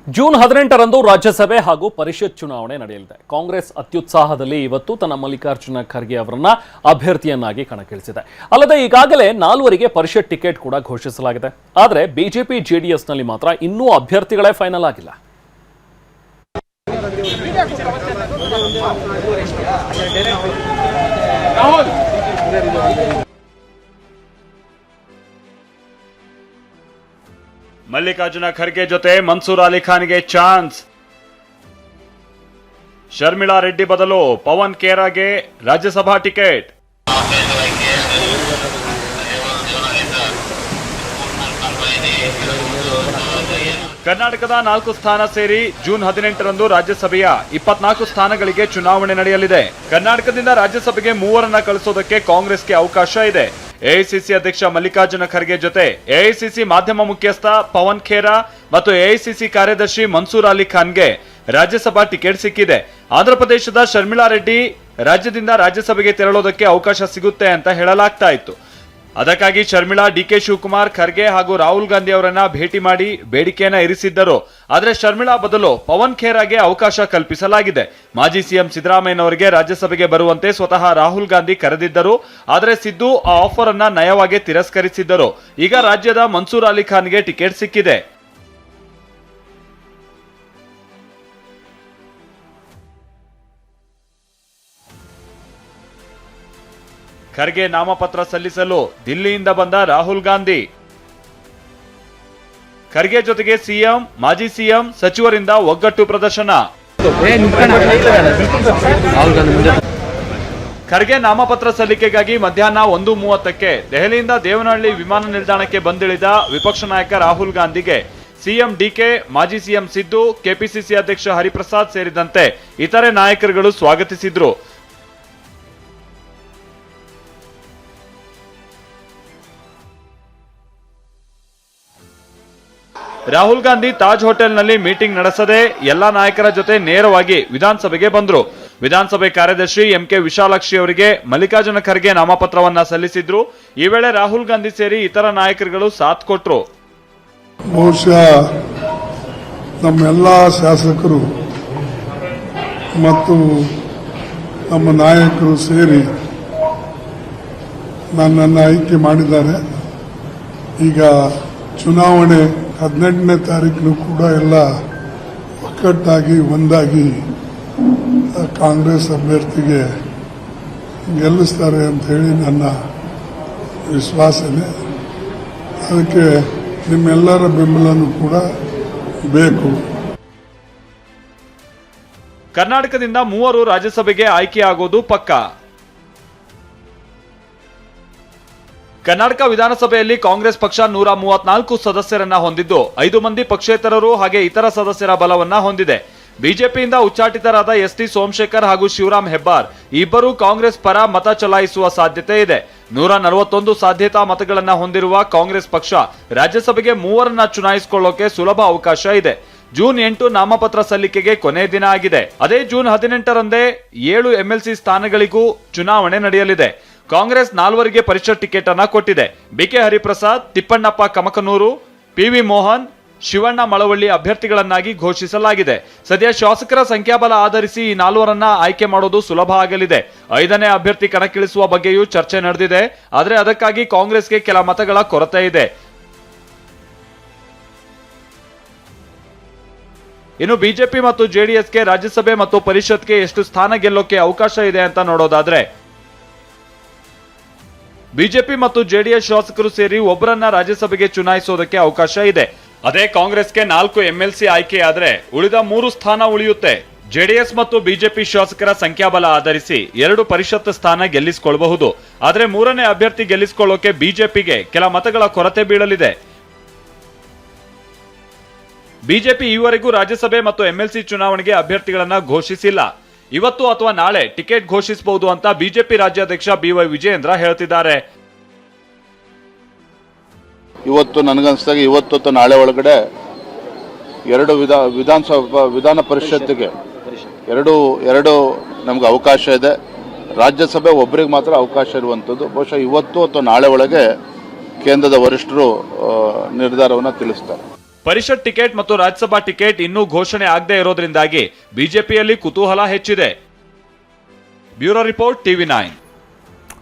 June 18ರಂದು ರಾಜ್ಯಸಭೆ ಹಾಗೂ ಪರಿಷತ್ ಚುನಾವಣೆ ನಡೆಯಲಿದೆ. ಕಾಂಗ್ರೆಸ್ ಅತ್ಯುತ್ಸಾಹದಲ್ಲಿ ಇವತ್ತು ತನ್ನ ಮಲ್ಲಿಕಾರ್ಜುನ ಖರ್ಗೆ ಅವರನ್ನ ಅಭ್ಯರ್ಥಿಯನ್ನಾಗಿ ಕಣಕ್ಕಿಳಿಸಿದೆ. ಅಲ್ಲದೆ ಈಗಾಗಲೇ 4ವರಿಗೆ ಪರಿಷತ್ ಟಿಕೆಟ್ ಕೂಡ ಘೋಷಿಸಲಾಗಿದೆ. ಆದರೆ ಬಿಜೆಪಿ ಜೆಡಿಎಸ್ನಲ್ಲಿ ಮಾತ್ರ ಇನ್ನೂ ಅಭ್ಯರ್ಥಿಗಳೇ ಫೈನಲ್ ಆಗಿಲ್ಲ. ಮಲ್ಲಿಕಾರ್ಜುನ ಖರ್ಗೆ ಜೊತೆ ಮನ್ಸೂರ್ ಅಲಿ ಖಾನ್ಗೆ ಚಾನ್ಸ್. ಶರ್ಮಿಳಾ ರೆಡ್ಡಿ ಬದಲು ಪವನ್ ಖೇರಾಗೆ ರಾಜ್ಯಸಭಾ ಟಿಕೆಟ್. ಕರ್ನಾಟಕದ 4 ಸ್ಥಾನ ಸೇರಿ ಜೂನ್ 18ರಂದು ರಾಜ್ಯಸಭೆಯ 24 ಸ್ಥಾನಗಳಿಗೆ ಚುನಾವಣೆ ನಡೆಯಲಿದೆ. ಕರ್ನಾಟಕದಿಂದ ರಾಜ್ಯಸಭೆಗೆ 3ರನ್ನ ಕಳಿಸೋದಕ್ಕೆ ಕಾಂಗ್ರೆಸ್ಗೆ ಅವಕಾಶ ಇದೆ. ಎಐಸಿಸಿ ಅಧ್ಯಕ್ಷ ಮಲ್ಲಿಕಾರ್ಜುನ ಖರ್ಗೆ ಜೊತೆ ಎಐಸಿಸಿ ಮಾಧ್ಯಮ ಮುಖ್ಯಸ್ಥ ಪವನ್ ಖೇರಾ ಮತ್ತು ಎಐಸಿಸಿ ಕಾರ್ಯದರ್ಶಿ ಮನ್ಸೂರ್ ಅಲಿ ಖಾನ್ಗೆ ರಾಜ್ಯಸಭಾ ಟಿಕೆಟ್ ಸಿಕ್ಕಿದೆ. ಆಂಧ್ರಪ್ರದೇಶದ ಶರ್ಮಿಳಾ ರೆಡ್ಡಿ ರಾಜ್ಯದಿಂದ ರಾಜ್ಯಸಭೆಗೆ ತೆರಳೋದಕ್ಕೆ ಅವಕಾಶ ಸಿಗುತ್ತೆ ಅಂತ ಹೇಳಲಾಗ್ತಾ ಇತ್ತು. ಅದಕ್ಕಾಗಿ ಶರ್ಮಿಳಾ ಡಿಕೆ ಶಿವಕುಮಾರ್, ಖರ್ಗೆ ಹಾಗೂ ರಾಹುಲ್ ಗಾಂಧಿ ಅವರನ್ನ ಭೇಟಿ ಮಾಡಿ ಬೇಡಿಕೆಯನ್ನ ಇರಿಸಿದ್ದರು. ಆದರೆ ಶರ್ಮಿಳಾ ಬದಲು ಪವನ್ ಖೇರಾಗೆ ಅವಕಾಶ ಕಲ್ಪಿಸಲಾಗಿದೆ. ಮಾಜಿ ಸಿಎಂ ಸಿದ್ದರಾಮಯ್ಯನವರಿಗೆ ರಾಜ್ಯಸಭೆಗೆ ಬರುವಂತೆ ಸ್ವತಃ ರಾಹುಲ್ ಗಾಂಧಿ ಕರೆದಿದ್ದರು. ಆದರೆ ಸಿದ್ದು ಆ ಆಫರ್ ಅನ್ನ ನಯವಾಗಿ ತಿರಸ್ಕರಿಸಿದ್ದರು. ಈಗ ರಾಜ್ಯದ ಮನ್ಸೂರ್ ಅಲಿ ಖಾನ್ಗೆ ಟಿಕೆಟ್ ಸಿಕ್ಕಿದೆ. ಖರ್ಗೆ ನಾಮಪತ್ರ ಸಲ್ಲಿಸಲು ದಿಲ್ಲಿಯಿಂದ ಬಂದ ರಾಹುಲ್ ಗಾಂಧಿ. ಖರ್ಗೆ ಜೊತೆಗೆ ಸಿಎಂ, ಮಾಜಿ ಸಿಎಂ, ಸಚಿವರಿಂದ ಒಗ್ಗಟ್ಟು ಪ್ರದರ್ಶನ. ಖರ್ಗೆ ನಾಮಪತ್ರ ಸಲ್ಲಿಕೆಗಾಗಿ ಮಧ್ಯಾಹ್ನ 1:30ಕ್ಕೆ ದೆಹಲಿಯಿಂದ ದೇವನಹಳ್ಳಿ ವಿಮಾನ ನಿಲ್ದಾಣಕ್ಕೆ ಬಂದಿಳಿದ ವಿಪಕ್ಷ ನಾಯಕ ರಾಹುಲ್ ಗಾಂಧಿಗೆ ಸಿಎಂ ಡಿಕೆ, ಮಾಜಿ ಸಿಎಂ ಸಿದ್ದು, ಕೆಪಿಸಿಸಿ ಅಧ್ಯಕ್ಷ ಹರಿಪ್ರಸಾದ್ ಸೇರಿದಂತೆ ಇತರೆ ನಾಯಕರುಗಳು ಸ್ವಾಗತಿಸಿದ್ರು. ರಾಹುಲ್ ಗಾಂಧಿ ತಾಜ್ ಹೋಟೆಲ್ನಲ್ಲಿ ಮೀಟಿಂಗ್ ನಡೆಸದೆ ಎಲ್ಲಾ ನಾಯಕರ ಜೊತೆ ನೇರವಾಗಿ ವಿಧಾನಸಭೆಗೆ ಬಂದ್ರು. ವಿಧಾನಸಭೆ ಕಾರ್ಯದರ್ಶಿ ಎಂಕೆ ವಿಶಾಲಾಕ್ಷಿ ಅವರಿಗೆ ಮಲ್ಲಿಕಾರ್ಜುನ ಖರ್ಗೆ ನಾಮಪತ್ರವನ್ನ ಸಲ್ಲಿಸಿದ್ರು. ಈ ವೇಳೆ ರಾಹುಲ್ ಗಾಂಧಿ ಸೇರಿ ಇತರ ನಾಯಕರುಗಳು ಸಾಥ್ ಕೊಟ್ರು. ಬಹುಶಃ ನಮ್ಮೆಲ್ಲಾ ಶಾಸಕರು ಮತ್ತು ನಮ್ಮ ನಾಯಕರು ಸೇರಿ ನನ್ನನ್ನು ಆಯ್ಕೆ ಮಾಡಿದ್ದಾರೆ. ಈಗ ಚುನಾವಣೆ 18ನೇ ತಾರೀಕು ಕೂಡ ಎಲ್ಲ ಒಕ್ಕಟ್ಟಾಗಿ ಒಂದಾಗಿ ಕಾಂಗ್ರೆಸ್ ಅಭ್ಯರ್ಥಿಗೆ ಗೆಲ್ಲಿಸ್ತಾರೆ ಅಂತ ಹೇಳಿ ನನ್ನ ವಿಶ್ವಾಸ ಇದೆ. ಅದಕ್ಕೆ ನಿಮ್ಮೆಲ್ಲರ ಬೆಂಬಲನೂ ಕೂಡ ಬೇಕು. ಕರ್ನಾಟಕದಿಂದ 3 ರಾಜ್ಯಸಭೆಗೆ ಆಯ್ಕೆಯಾಗೋದು ಪಕ್ಕಾ. ಕರ್ನಾಟಕ ವಿಧಾನಸಭೆಯಲ್ಲಿ ಕಾಂಗ್ರೆಸ್ ಪಕ್ಷ 134 ಸದಸ್ಯರನ್ನ ಹೊಂದಿದ್ದು 5 ಮಂದಿ ಪಕ್ಷೇತರರು ಹಾಗೆ ಇತರ ಸದಸ್ಯರ ಬಲವನ್ನ ಹೊಂದಿದೆ. ಬಿಜೆಪಿಯಿಂದ ಉಚ್ಚಾಟಿತರಾದ ಎಸ್ಟಿ ಸೋಮಶೇಖರ್ ಹಾಗೂ ಶಿವರಾಮ್ ಹೆಬ್ಬಾರ್ ಇಬ್ಬರು ಕಾಂಗ್ರೆಸ್ ಪರ ಮತ ಚಲಾಯಿಸುವ ಸಾಧ್ಯತೆ ಇದೆ. 141 ಸಾಧ್ಯತಾ ಮತಗಳನ್ನ ಹೊಂದಿರುವ ಕಾಂಗ್ರೆಸ್ ಪಕ್ಷ ರಾಜ್ಯಸಭೆಗೆ 3ರನ್ನ ಚುನಾಯಿಸಿಕೊಳ್ಳೋಕೆ ಸುಲಭ ಅವಕಾಶ ಇದೆ. ಜೂನ್ 8 ನಾಮಪತ್ರ ಸಲ್ಲಿಕೆಗೆ ಕೊನೆ ದಿನ ಆಗಿದೆ. ಅದೇ ಜೂನ್ 18ರಂದೇ 7 ಎಂಎಲ್ಸಿ ಸ್ಥಾನಗಳಿಗೂ ಚುನಾವಣೆ ನಡೆಯಲಿದೆ. ಕಾಂಗ್ರೆಸ್ 4ವರಿಗೆ ಪರಿಷತ್ ಟಿಕೆಟ್ ಅನ್ನ ಕೊಟ್ಟಿದೆ. ಬಿಕೆ ಹರಿಪ್ರಸಾದ್, ತಿಪ್ಪಣ್ಣಪ್ಪ ಕಮಕನೂರು, ಪಿವಿ ಮೋಹನ್, ಶಿವಣ್ಣ ಮಳವಳ್ಳಿ ಅಭ್ಯರ್ಥಿಗಳನ್ನಾಗಿ ಘೋಷಿಸಲಾಗಿದೆ. ಸದ್ಯ ಶಾಸಕರ ಸಂಖ್ಯಾಬಲ ಆಧರಿಸಿ ಈ 4ರನ್ನ ಆಯ್ಕೆ ಮಾಡೋದು ಸುಲಭ ಆಗಲಿದೆ. 5ನೇ ಅಭ್ಯರ್ಥಿ ಕಣಕ್ಕಿಳಿಸುವ ಬಗ್ಗೆಯೂ ಚರ್ಚೆ ನಡೆದಿದೆ. ಆದರೆ ಅದಕ್ಕಾಗಿ ಕಾಂಗ್ರೆಸ್ಗೆ ಕೆಲ ಮತಗಳ ಕೊರತೆ ಇದೆ. ಇನ್ನು ಬಿಜೆಪಿ ಮತ್ತು ಜೆಡಿಎಸ್ಗೆ ರಾಜ್ಯಸಭೆ ಮತ್ತು ಪರಿಷತ್ಗೆ ಎಷ್ಟು ಸ್ಥಾನ ಗೆಲ್ಲೋಕೆ ಅವಕಾಶ ಇದೆ ಅಂತ ನೋಡೋದಾದ್ರೆ ಬಿಜೆಪಿ ಮತ್ತು ಜೆಡಿಎಸ್ ಶಾಸಕರು ಸೇರಿ ಒಬ್ಬರನ್ನ ರಾಜ್ಯಸಭೆಗೆ ಚುನಾಯಿಸೋದಕ್ಕೆ ಅವಕಾಶ ಇದೆ. ಅದೇ ಕಾಂಗ್ರೆಸ್ಗೆ 4 ಎಂಎಲ್ಸಿ ಆಯ್ಕೆಯಾದ್ರೆ ಉಳಿದ 3 ಸ್ಥಾನ ಉಳಿಯುತ್ತೆ. ಜೆಡಿಎಸ್ ಮತ್ತು ಬಿಜೆಪಿ ಶಾಸಕರ ಸಂಖ್ಯಾಬಲ ಆಧರಿಸಿ 2 ಪರಿಷತ್ ಸ್ಥಾನ ಗೆಲ್ಲಿಸಿಕೊಳ್ಳಬಹುದು. ಆದ್ರೆ 3ನೇ ಅಭ್ಯರ್ಥಿ ಗೆಲ್ಲಿಸಿಕೊಳ್ಳೋಕೆ ಬಿಜೆಪಿಗೆ ಕೆಲ ಮತಗಳ ಕೊರತೆ ಬೀಳಲಿದೆ. ಬಿಜೆಪಿ ಈವರೆಗೂ ರಾಜ್ಯಸಭೆ ಮತ್ತು ಎಂಎಲ್ಸಿ ಚುನಾವಣೆಗೆ ಅಭ್ಯರ್ಥಿಗಳನ್ನ ಘೋಷಿಸಿಲ್ಲ. ಇವತ್ತು ಅಥವಾ ನಾಳೆ ಟಿಕೆಟ್ ಘೋಷಿಸಬಹುದು ಅಂತ ಬಿಜೆಪಿ ರಾಜ್ಯಾಧ್ಯಕ್ಷ ಬಿವೈ ವಿಜಯೇಂದ್ರ ಹೇಳ್ತಿದ್ದಾರೆ. ಇವತ್ತು ನನಗನ್ಸಿದಾಗ ಇವತ್ತು ಅಥವಾ ನಾಳೆ ಒಳಗಡೆ 2 ವಿಧಾನ ಪರಿಷತ್ತಿಗೆ ಎರಡು ನಮ್ಗೆ ಅವಕಾಶ ಇದೆ. ರಾಜ್ಯಸಭೆ ಒಬ್ಬರಿಗೆ ಮಾತ್ರ ಅವಕಾಶ ಇರುವಂಥದ್ದು. ಬಹುಶಃ ಇವತ್ತು ಅಥವಾ ನಾಳೆ ಒಳಗೆ ಕೇಂದ್ರದ ವರಿಷ್ಠರು ನಿರ್ಧಾರವನ್ನು ತಿಳಿಸ್ತಾರೆ. ಪರಿಷತ್ ಟಿಕೆಟ್ ಮತ್ತು ರಾಜ್ಯಸಭಾ ಟಿಕೆಟ್ ಇನ್ನೂ ಘೋಷಣೆ ಆಗದೇ ಇರೋದ್ರಿಂದಾಗಿ ಬಿಜೆಪಿಯಲ್ಲಿ ಕುತೂಹಲ ಹೆಚ್ಚಿದೆ. Bureau report, TV9.